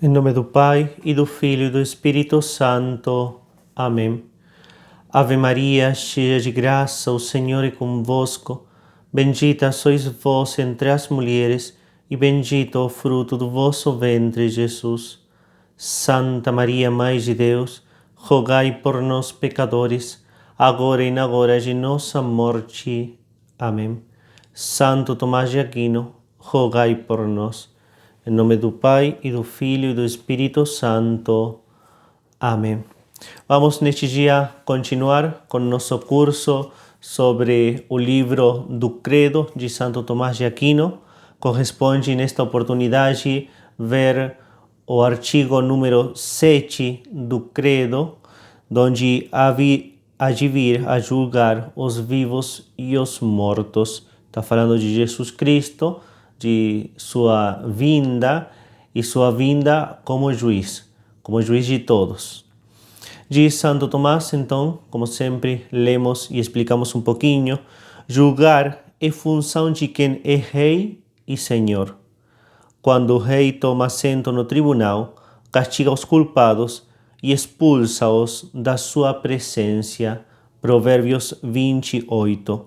Em nome do Pai, e do Filho, e do Espírito Santo. Amém. Ave Maria, cheia de graça, o Senhor é convosco. Bendita sois vós entre as mulheres, e bendito o fruto do vosso ventre, Jesus. Santa Maria, Mãe de Deus, rogai por nós, pecadores, agora e na hora de nossa morte. Amém. Santo Tomás de Aquino, rogai por nós. Em nome do Pai, e do Filho, e do Espírito Santo. Amém. Vamos neste dia continuar com nosso curso sobre o livro do Credo de Santo Tomás de Aquino. Corresponde nesta oportunidade ver o artigo número 7 do Credo, onde há de vir a julgar os vivos e os mortos. Está falando de Jesus Cristo, de sua vinda e sua vinda como juiz de todos. Diz Santo Tomás, então, como sempre, lemos e explicamos um pouquinho: julgar é função de quem é rei e senhor. Quando o rei toma assento no tribunal, castiga os culpados e expulsa-os da sua presença. Provérbios 28.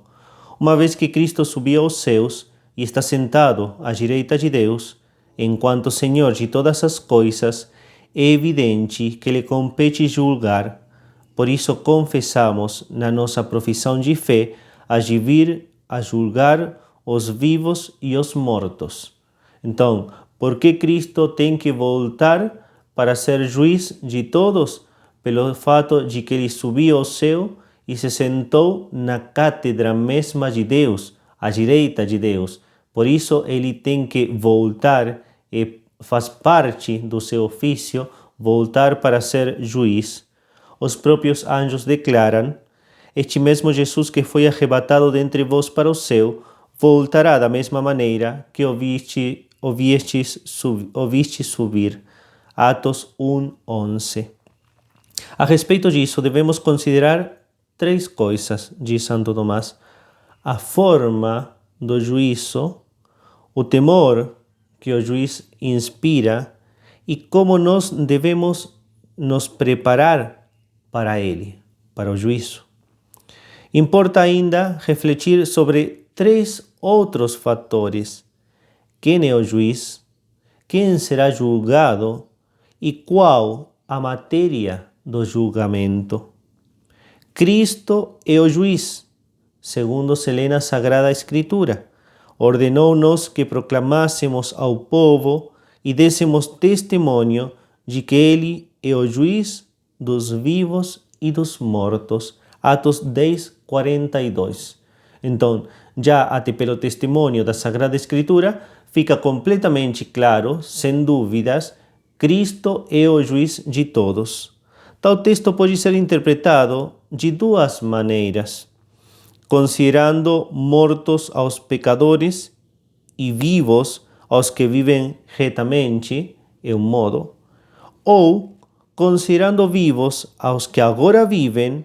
Uma vez que Cristo subiu aos céus e está sentado à direita de Deus, enquanto Senhor de todas as coisas, é evidente que lhe compete julgar. Por isso confessamos na nossa profissão de fé a de vir a julgar os vivos e os mortos. Então, por que Cristo tem que voltar para ser juiz de todos? Pelo fato de que ele subiu ao céu e se sentou na cátedra mesma de Deus, à direita de Deus. Por isso ele tem que voltar, e faz parte do seu ofício voltar para ser juiz. Os próprios anjos declaram: este mesmo Jesus que foi arrebatado dentre vós para o céu, voltará da mesma maneira que ouvistes subir. Atos 1:11. A respeito disso, devemos considerar três coisas, diz Santo Tomás: a forma do juízo, o temor que o juiz inspira e como nós devemos nos preparar para ele, para o juízo. Importa ainda refletir sobre três outros fatores: quem é o juiz, quem será julgado e qual a matéria do julgamento. Cristo é o juiz, segundo se lê na Sagrada Escritura. Ordenou-nos que proclamássemos ao povo e dessemos testemunho de que ele é o juiz dos vivos e dos mortos. Atos 10:42. Então, já até pelo testemunho da Sagrada Escritura, fica completamente claro, sem dúvidas, Cristo é o juiz de todos. Tal texto pode ser interpretado de duas maneiras: considerando mortos aos pecadores e vivos aos que vivem retamente, é um modo, ou considerando vivos aos que agora vivem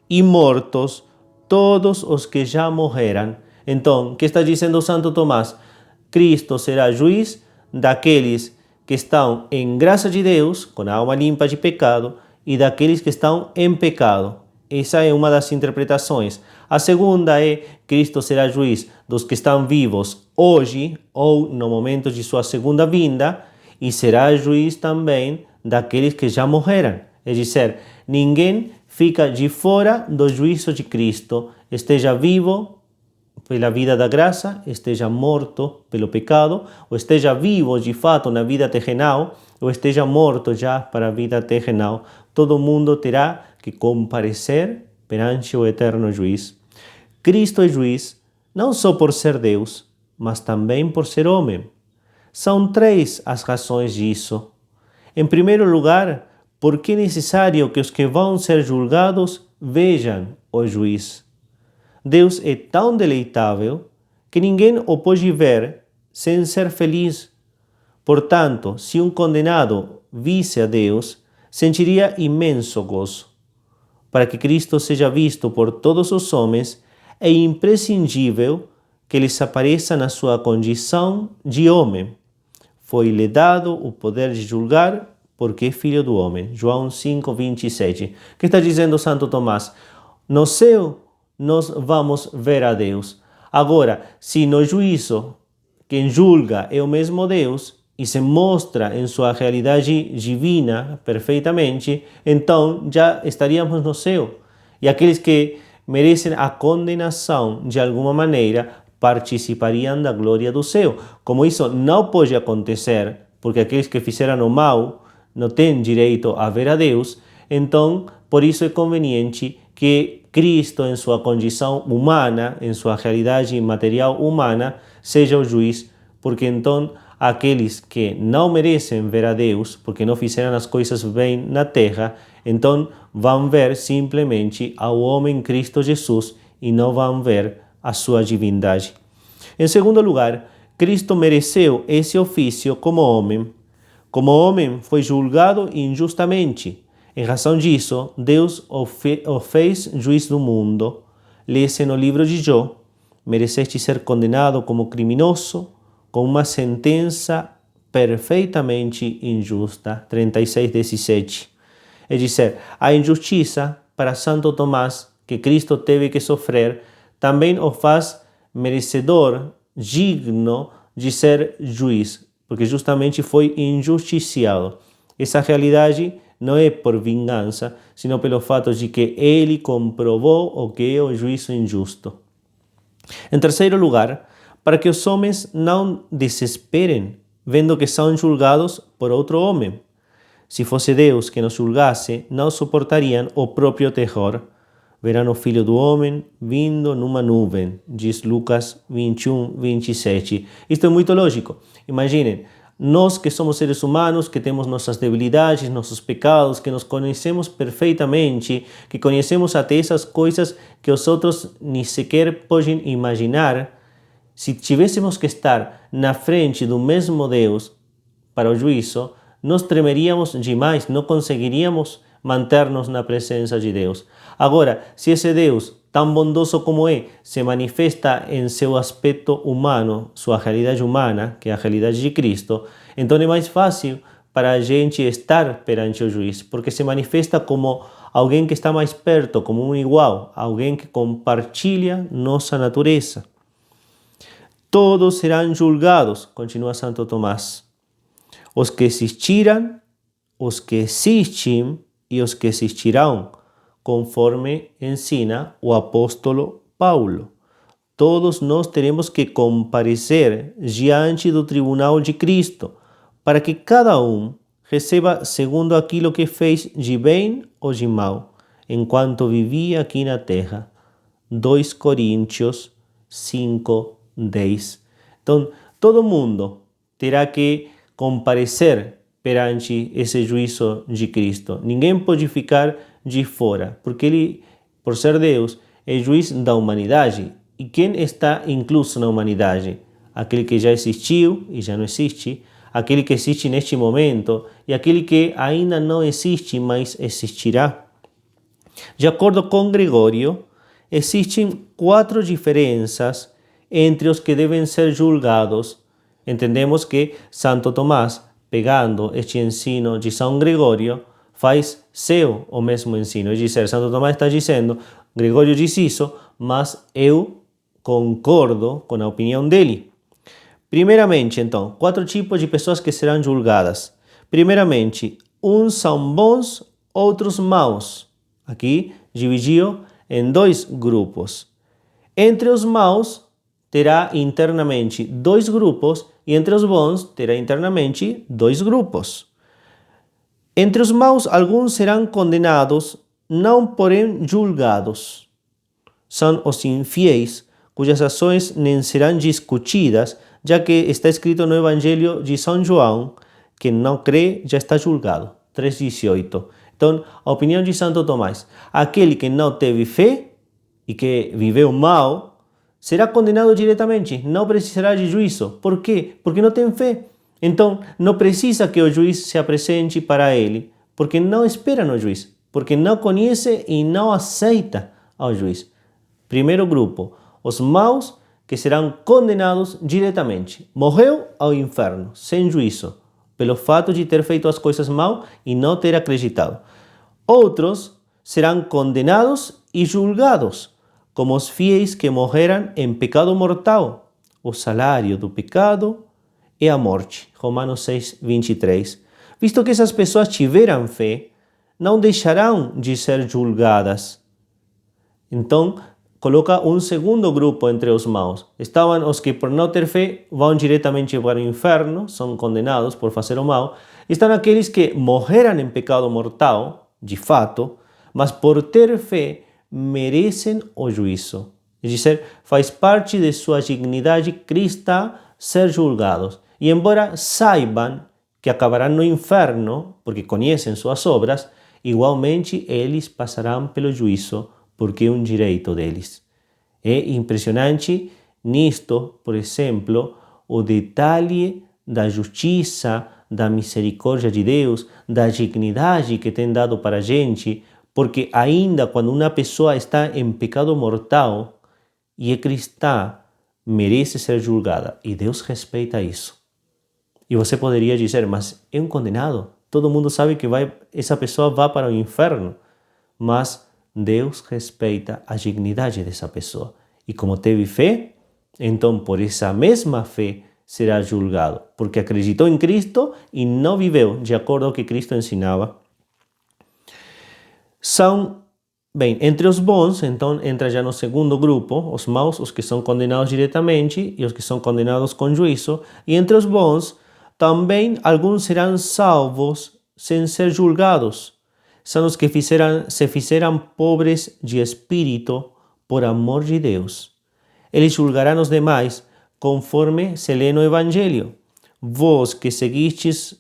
e mortos todos os que já morreram. Então, o que está dizendo Santo Tomás? Cristo será juiz daqueles que estão em graça de Deus, com a alma limpa de pecado, e daqueles que estão em pecado. Essa é uma das interpretações. A segunda é: Cristo será juiz dos que estão vivos hoje ou no momento de sua segunda vinda, e será juiz também daqueles que já morreram. É dizer, ninguém fica de fora do juízo de Cristo, esteja vivo pela vida da graça, esteja morto pelo pecado, ou esteja vivo de fato na vida terrenal, ou esteja morto já para a vida terrenal. Todo mundo terá que comparecer perante o eterno juiz. Cristo é juiz não só por ser Deus, mas também por ser homem. São três as razões disso. Em primeiro lugar, porque é necessário que os que vão ser julgados vejam o juiz. Deus é tão deleitável que ninguém o pode ver sem ser feliz. Portanto, se um condenado visse a Deus, sentiria imenso gozo. Para que Cristo seja visto por todos os homens, é imprescindível que lhes apareça na sua condição de homem. foi-lhe dado o poder de julgar, porque é filho do homem. João 5, 27. Que está dizendo Santo Tomás? No céu, nós vamos ver a Deus. Agora, se no juízo quem julga é o mesmo Deus e se mostra em sua realidade divina perfeitamente, então já estaríamos no céu. E aqueles que merecem a condenação de alguma maneira participariam da glória do céu. Como isso não pode acontecer, porque aqueles que fizeram o mal não têm direito a ver a Deus, então por isso é conveniente que Cristo, em sua condição humana, em sua realidade material humana, seja o juiz, porque então aqueles que não merecem ver a Deus, porque não fizeram as coisas bem na terra, então vão ver simplesmente ao homem Cristo Jesus e não vão ver a sua divindade. Em segundo lugar, Cristo mereceu esse ofício como homem. Como homem, foi julgado injustamente. Em razão disso, Deus o fez juiz do mundo. Lê-se no livro de Jó: mereceste ser condenado como criminoso, com uma sentença perfeitamente injusta. 36:17. É dizer, a injustiça para Santo Tomás, que Cristo teve que sofrer, também o faz merecedor, digno de ser juiz, porque justamente foi injusticiado. Essa realidade não é por vingança, sino pelo fato de que ele comprovou o que é o juízo injusto. Em terceiro lugar, para que os homens não desesperem, vendo que são julgados por outro homem. Se fosse Deus que nos julgasse, não suportariam o próprio terror. Verão o Filho do Homem vindo numa nuvem, diz Lucas 21, 27. Isto é muito lógico. Imaginem, nós que somos seres humanos, que temos nossas debilidades, nossos pecados, que nos conhecemos perfeitamente, que conhecemos até essas coisas que os outros nem sequer podem imaginar, se tivéssemos que estar na frente do mesmo Deus para o juízo, nós tremeríamos demais, não conseguiríamos manter-nos na presença de Deus. Agora, se esse Deus, tão bondoso como é, se manifesta em seu aspecto humano, sua realidade humana, que é a realidade de Cristo, então é mais fácil para a gente estar perante o juiz, porque se manifesta como alguém que está mais perto, como um igual, alguém que compartilha nossa natureza. Todos serão julgados, continua Santo Tomás. Os que existiram, os que existem e os que existirão, conforme ensina o apóstolo Paulo. Todos nós teremos que comparecer diante do tribunal de Cristo, para que cada um receba segundo aquilo que fez de bem ou de mal, enquanto vivia aqui na terra. 2 Coríntios 5, 10. Então, todo mundo terá que comparecer perante esse juízo de Cristo. Ninguém pode ficar de fora, porque ele, por ser Deus, é juiz da humanidade. E quem está incluso na humanidade? Aquele que já existiu e já não existe, aquele que existe neste momento e aquele que ainda não existe, mas existirá. De acordo com Gregório, existem 4 diferenças entre os que devem ser julgados. Entendemos que Santo Tomás, pegando este ensino de São Gregório, faz seu o mesmo ensino. É dizer, Santo Tomás está dizendo, Gregório diz isso, mas eu concordo com a opinião dele. Primeiramente, então, 4 tipos de pessoas que serão julgadas. Primeiramente, uns são bons, outros maus. Aqui, dividiu em 2 grupos. Entre os maus, terá internamente 2 grupos e entre os bons terá internamente 2 grupos. Entre os maus, alguns serão condenados, não porém julgados. São os infiéis, cujas ações nem serão discutidas, já que está escrito no Evangelho de São João, quem não crê já está julgado. 3,18. Então, a opinião de Santo Tomás, aquele que não teve fé e que viveu mal, será condenado diretamente, não precisará de juízo. Por quê? Porque não tem fé. Então, não precisa que o juiz se apresente para ele, porque não espera no juiz, porque não conhece e não aceita ao juiz. Primeiro grupo, os maus que serão condenados diretamente. Morreu ao inferno, sem juízo, pelo fato de ter feito as coisas mal e não ter acreditado. Outros serão condenados e julgados, como os fiéis que morreram em pecado mortal. O salário do pecado é a morte. Romanos 6, 23. Visto que essas pessoas tiveram fé, não deixarão de ser julgadas. Então, coloca um segundo grupo entre os maus. Estavam os que, por não ter fé, vão diretamente para o inferno, são condenados por fazer o mal. Estão aqueles que morreram em pecado mortal, de fato, mas por ter fé, merecem o juízo. É dizer, faz parte de sua dignidade cristã ser julgados. E embora saibam que acabarão no inferno, porque conhecem suas obras, igualmente eles passarão pelo juízo, porque é um direito deles. É impressionante nisto, por exemplo, o detalhe da justiça, da misericórdia de Deus, da dignidade que tem dado para a gente, porque ainda quando uma pessoa está em pecado mortal e é cristã, merece ser julgada, e Deus respeita isso. E você poderia dizer, mas é um condenado, todo mundo sabe que essa pessoa vai para o inferno, mas Deus respeita a dignidade dessa pessoa. E como teve fé, então por essa mesma fé será julgado, porque acreditou em Cristo e não viveu de acordo com o que Cristo ensinava. Entre os bons, então entra já no segundo grupo, os maus, os que são condenados diretamente e os que são condenados com juízo. E entre os bons, também alguns serão salvos sem ser julgados. São os que se fizeram pobres de espírito por amor de Deus. Eles julgarão os demais conforme se lê no Evangelho. Vós que seguistes,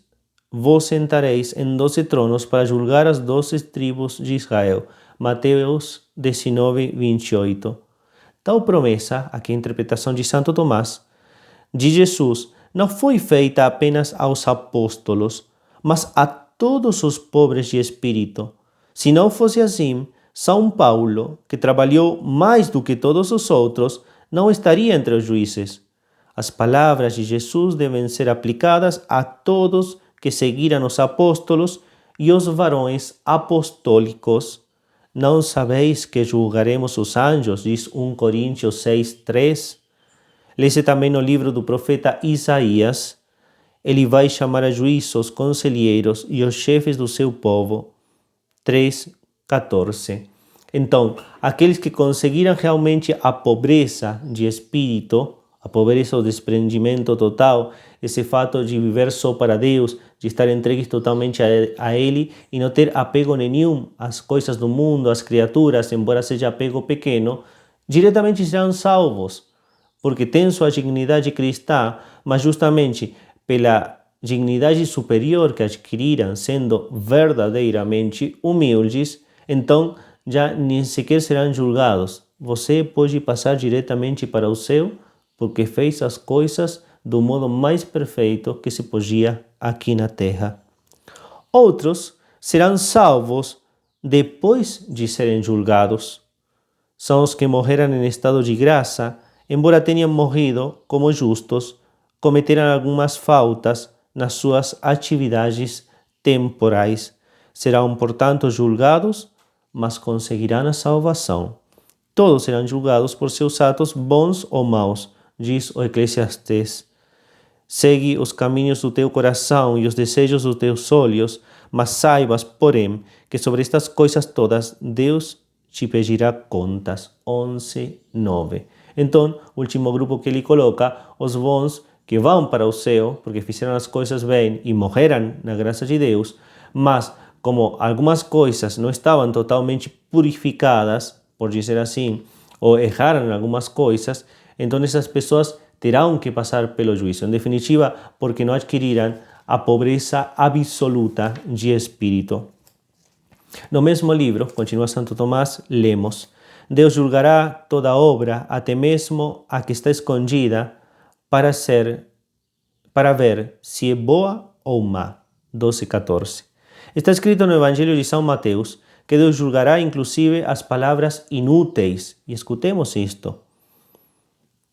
vos sentareis em 12 tronos para julgar as 12 tribos de Israel. Mateus 19, 28. Tal promessa, aqui a interpretação de Santo Tomás, de Jesus, não foi feita apenas aos apóstolos, mas a todos os pobres de espírito. Se não fosse assim, São Paulo, que trabalhou mais do que todos os outros, não estaria entre os juízes. As palavras de Jesus devem ser aplicadas a todos que seguiram os apóstolos e os varões apostólicos. Não sabeis que julgaremos os anjos, diz 1 Coríntios 6, 3. Lê-se também no livro do profeta Isaías. Ele vai chamar a juízo os conselheiros e os chefes do seu povo. 3, 14. Então, aqueles que conseguiram realmente a pobreza de espírito, a pobreza do desprendimento total, esse fato de viver só para Deus, de estar entregues totalmente a Ele e não ter apego nenhum às coisas do mundo, às criaturas, embora seja apego pequeno, diretamente serão salvos, porque têm sua dignidade cristã, mas justamente pela dignidade superior que adquiriram sendo verdadeiramente humildes, então já nem sequer serão julgados. Você pode passar diretamente para o céu porque fez as coisas do modo mais perfeito que se podia aqui na terra. Outros serão salvos depois de serem julgados. São os que morreram em estado de graça, embora tenham morrido como justos, cometeram algumas faltas nas suas atividades temporais. Serão, portanto, julgados, mas conseguirão a salvação. Todos serão julgados por seus atos bons ou maus, diz o Eclesiastes. Segue os caminhos do teu coração e os desejos dos teus olhos, mas saibas, porém, que sobre estas coisas todas Deus te pedirá contas. 11, 9. Então, o último grupo que ele coloca, os bons que vão para o céu, porque fizeram as coisas bem e morreram na graça de Deus, mas como algumas coisas não estavam totalmente purificadas, por dizer assim, ou erraram em algumas coisas, então essas pessoas terão que passar pelo juízo. Em definitiva, porque não adquiriram a pobreza absoluta de espírito. No mesmo livro, continua Santo Tomás, lemos: Deus julgará toda obra, até mesmo a que está escondida, para ver se é boa ou má. 12:14. Está escrito no Evangelho de São Mateus que Deus julgará inclusive as palavras inúteis. E escutemos isto.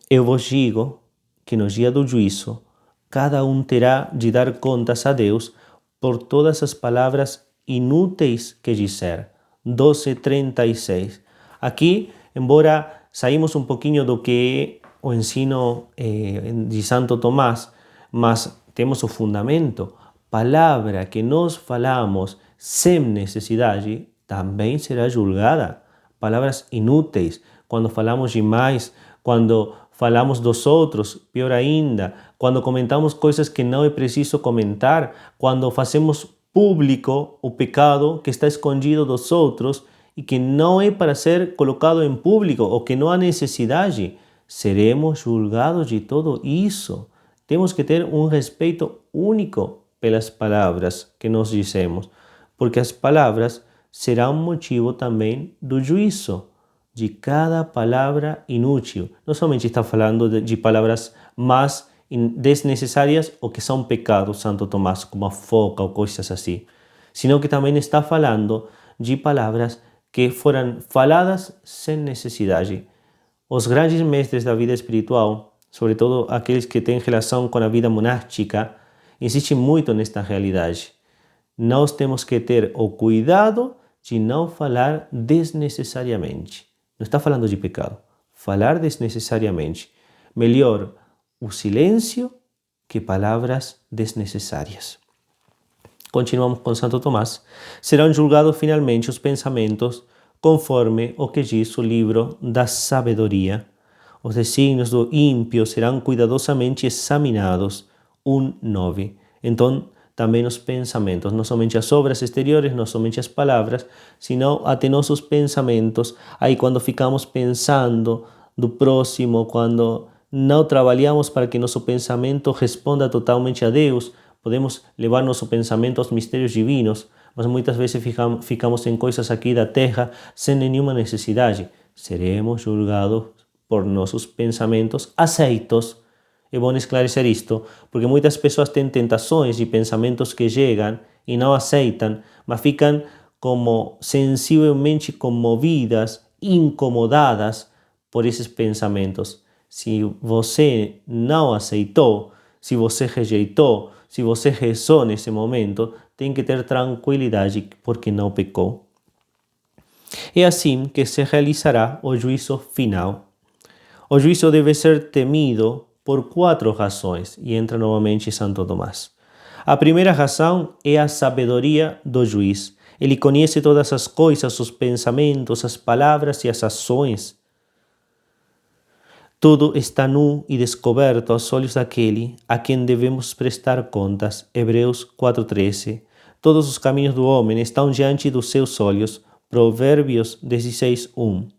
Eu vos digo que no dia do juízo, cada um terá de dar contas a Deus por todas as palavras inúteis que disser. 12:36. Aqui, embora saímos um pouquinho do que é o ensino de Santo Tomás, mas temos o fundamento. Palavra que nós falamos sem necessidade também será julgada. Palavras inúteis, quando falamos demais, quando falamos dos outros, pior ainda, quando comentamos coisas que não é preciso comentar, quando fazemos público o pecado que está escondido dos outros e que não é para ser colocado em público ou que não há necessidade, seremos julgados de tudo isso. Temos que ter um respeito único pelas palavras que nós dizemos, porque as palavras serão motivo também do juízo, de cada palavra inútil. Não somente está falando de palavras mais desnecessárias ou que são pecados, Santo Tomás, como a foca ou coisas assim, sino que também está falando de palavras que foram faladas sem necessidade. Os grandes mestres da vida espiritual, sobretudo aqueles que têm relação com a vida monástica, insistem muito nesta realidade. Nós temos que ter o cuidado de não falar desnecessariamente. Não está falando de pecado. Falar desnecessariamente. Melhor o silêncio que palavras desnecessárias. Continuamos com Santo Tomás. Serão julgados finalmente os pensamentos conforme o que diz o livro da sabedoria. Os desígnios do ímpio serão cuidadosamente examinados. 1:9. Então, também os pensamentos, não somente as obras exteriores, não somente as palavras, sino até nossos pensamentos. Aí quando ficamos pensando do próximo, quando não trabalhamos para que nosso pensamento responda totalmente a Deus, podemos levar nosso pensamento aos mistérios divinos, mas muitas vezes ficamos em coisas aqui da terra sem nenhuma necessidade. Seremos julgados por nossos pensamentos aceitos. É bom esclarecer isto, porque muitas pessoas têm tentações de pensamentos que chegam e não aceitam, mas ficam como sensivelmente comovidas, incomodadas por esses pensamentos. Se você não aceitou, se você rejeitou, se você rezou nesse momento, tem que ter tranquilidade porque não pecou. É assim que se realizará o juízo final. O juízo deve ser temido por 4 razões, e entra novamente Santo Tomás. A primeira razão é a sabedoria do juiz. Ele conhece todas as coisas, os pensamentos, as palavras e as ações. Tudo está nu e descoberto aos olhos daquele a quem devemos prestar contas. Hebreus 4:13. Todos os caminhos do homem estão diante dos seus olhos. Provérbios 16:1.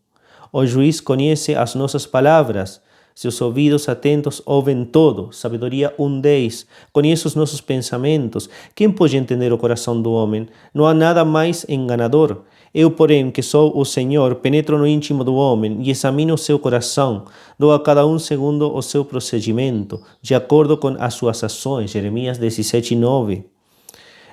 O juiz conhece as nossas palavras. Seus ouvidos atentos ouvem todo. Sabedoria 1:10. Conhece os nossos pensamentos. Quem pode entender o coração do homem? Não há nada mais enganador. Eu, porém, que sou o Senhor, penetro no íntimo do homem e examino o seu coração. Dou a cada um segundo o seu procedimento, de acordo com as suas ações. Jeremias 17:9.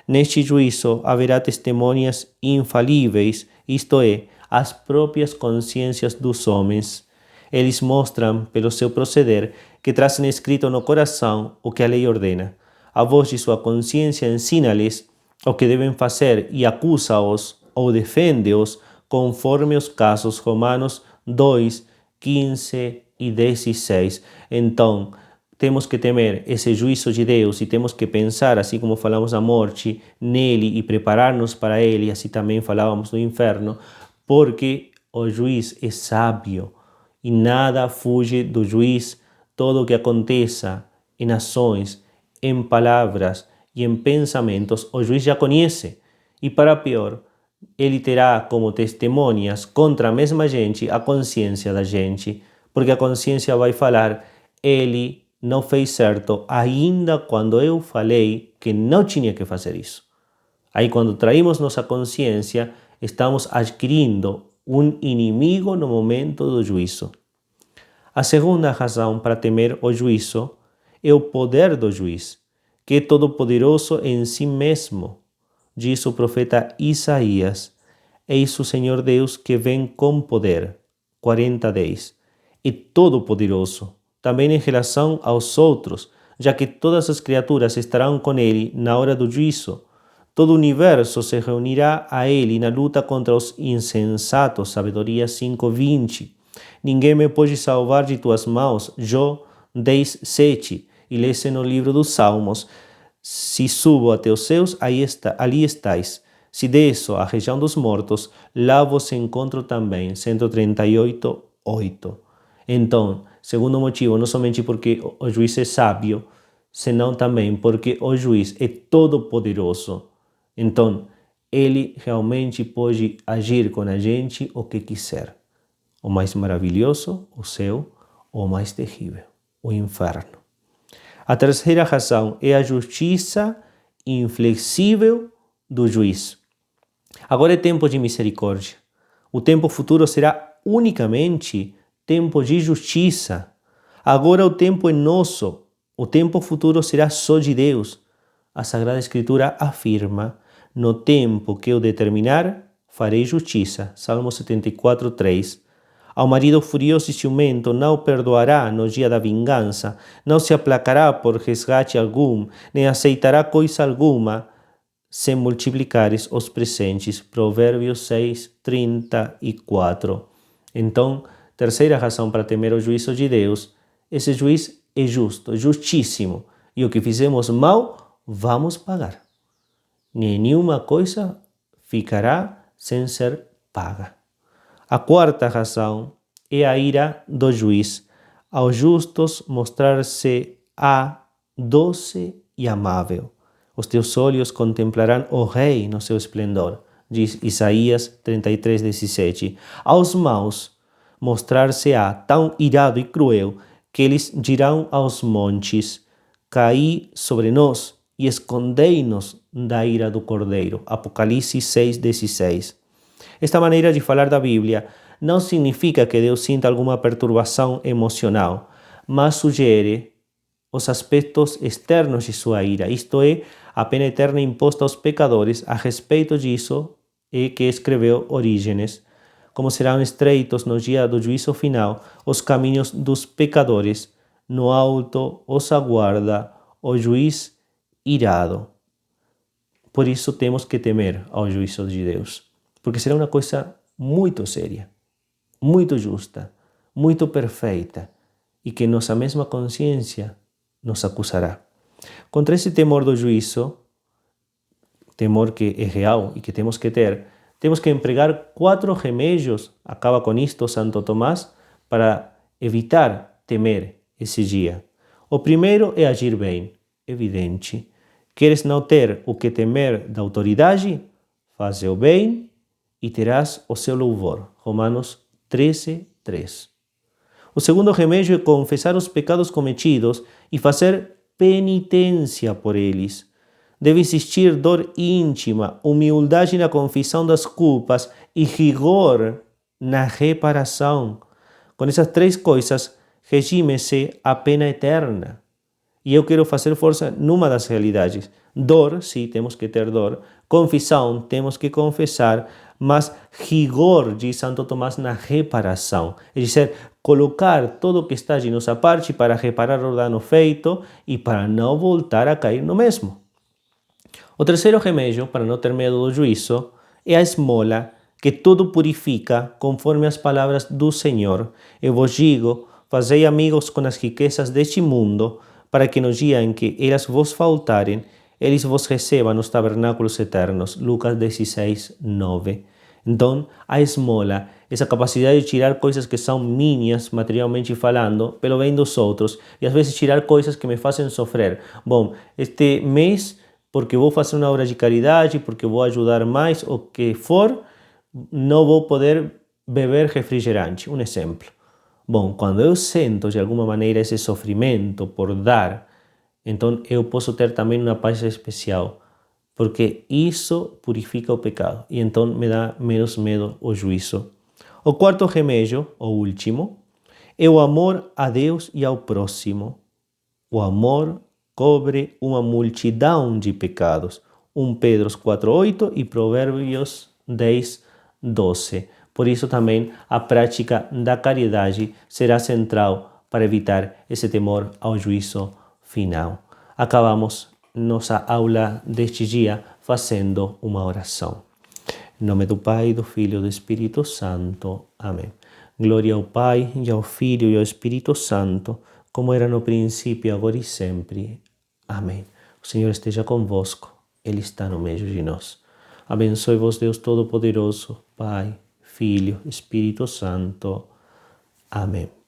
Neste juízo haverá testemunhas infalíveis, isto é, as próprias consciências dos homens. Eles mostram, pelo seu proceder, que trazem escrito no coração o que a lei ordena. A voz de sua consciência ensina-lhes o que devem fazer e acusa-os ou defende-os conforme os casos. Romanos 2:15 e 16. Então, temos que temer esse juízo de Deus e temos que pensar, assim como falamos da morte, nele e preparar-nos para ele, assim também falávamos do inferno, porque o juiz é sábio e nada fuge do juiz. Todo o que aconteça em ações, em palavras e em pensamentos, o juiz já conhece. E para pior, ele terá como testemunhas contra a mesma gente a consciência da gente, porque a consciência vai falar: ele não fez certo, ainda quando eu falei que não tinha que fazer isso. Aí, quando traímos nossa consciência, estamos adquirindo um inimigo no momento do juízo. A segunda razão para temer o juízo é o poder do juiz, que é todo-poderoso em si mesmo. Diz o profeta Isaías: eis o Senhor Deus que vem com poder. 40:10. É todo-poderoso. também em relação aos outros, já que todas as criaturas estarão com ele na hora do juízo. Todo o universo se reunirá a ele na luta contra os insensatos. Sabedoria 5:20. Ninguém me pode salvar de tuas mãos. Jó 10:7. E lê-se no livro dos Salmos: se subo até os céus, ali estais. Se desço à região dos mortos, lá vos encontro também. 138:8. Então, segundo motivo, não somente porque o juiz é sábio, senão também porque o juiz é todo-poderoso. Então, ele realmente pode agir com a gente o que quiser. O mais maravilhoso, o céu, ou o mais terrível, o inferno. A terceira razão é a justiça inflexível do juiz. Agora é tempo de misericórdia. O tempo futuro será unicamente tempo de justiça. Agora o tempo é nosso. O tempo futuro será só de Deus. A Sagrada Escritura afirma: no tempo que eu determinar, farei justiça. Salmo 74:3. Ao marido furioso e ciumento não perdoará no dia da vingança, não se aplacará por resgate algum, nem aceitará coisa alguma, se multiplicares os presentes. Provérbios 6:34. Então, terceira razão para temer o juízo de Deus: esse juiz é justo, justíssimo, e o que fizemos mal, vamos pagar. Nenhuma coisa ficará sem ser paga. A quarta razão é a ira do juiz. Aos justos mostrar-se-á doce e amável. Os teus olhos contemplarão o Rei no seu esplendor, diz Isaías 33:17. Aos maus mostrar-se-á tão irado e cruel que eles dirão aos montes: caí sobre nós e escondei-nos da ira do Cordeiro. Apocalipse 6:16. Esta maneira de falar da Bíblia não significa que Deus sinta alguma perturbação emocional, mas sugere os aspectos externos de sua ira, isto é, a pena eterna imposta aos pecadores. A respeito disso é que escreveu Orígenes: como serão estreitos no dia do juízo final os caminhos dos pecadores, no alto os aguarda o juiz irado. Por isso temos que temer ao juízo de Deus, porque será uma coisa muito séria, muito justa, muito perfeita, e que nossa mesma consciência nos acusará. Contra esse temor do juízo, temor que é real e que temos que ter, temos que empregar 4 remédios, acaba com isto Santo Tomás, para evitar temer esse dia. O primeiro é agir bem, evidente. Queres não ter o que temer da autoridade? Faze o bem e terás o seu louvor. Romanos 13:3. O segundo remédio é confessar os pecados cometidos e fazer penitência por eles. Deve existir dor íntima, humildade na confissão das culpas e rigor na reparação. Com essas 3 coisas, regime-se a pena eterna. E eu quero fazer força numa das realidades. Dor, sim, temos que ter dor. Confissão, temos que confessar. Mas rigor, diz Santo Tomás, na reparação. É dizer, colocar tudo o que está de nossa parte para reparar o dano feito e para não voltar a cair no mesmo. O terceiro remédio, para não ter medo do juízo, é a esmola, que tudo purifica, conforme as palavras do Senhor. Eu vos digo, fazei amigos com as riquezas deste mundo, para que no dia em que elas vos faltarem, eles vos recebam nos tabernáculos eternos. Lucas 16:9. Então, a esmola, essa capacidade de tirar coisas que são minhas, materialmente falando, pelo bem dos outros, e às vezes tirar coisas que me fazem sofrer. Bom, este mês, porque vou fazer uma obra de caridade, porque vou ajudar mais, o que for, não vou poder beber refrigerante. Um exemplo. Bom, quando eu sinto de alguma maneira esse sofrimento por dar, então eu posso ter também uma paz especial, porque isso purifica o pecado e então me dá menos medo o juízo. O quarto remédio, o último, é o amor a Deus e ao próximo. O amor cobre uma multidão de pecados. 1 Pedro 4:8 e Provérbios 10:12. Por isso também a prática da caridade será central para evitar esse temor ao juízo final. Acabamos nossa aula deste dia fazendo uma oração. Em nome do Pai, do Filho e do Espírito Santo. Amém. Glória ao Pai, e ao Filho e ao Espírito Santo, como era no princípio, agora e sempre. Amém. O Senhor esteja convosco, Ele está no meio de nós. Abençoe-vos, Deus Todo-Poderoso, Pai, Filho, Espírito Santo. Amém.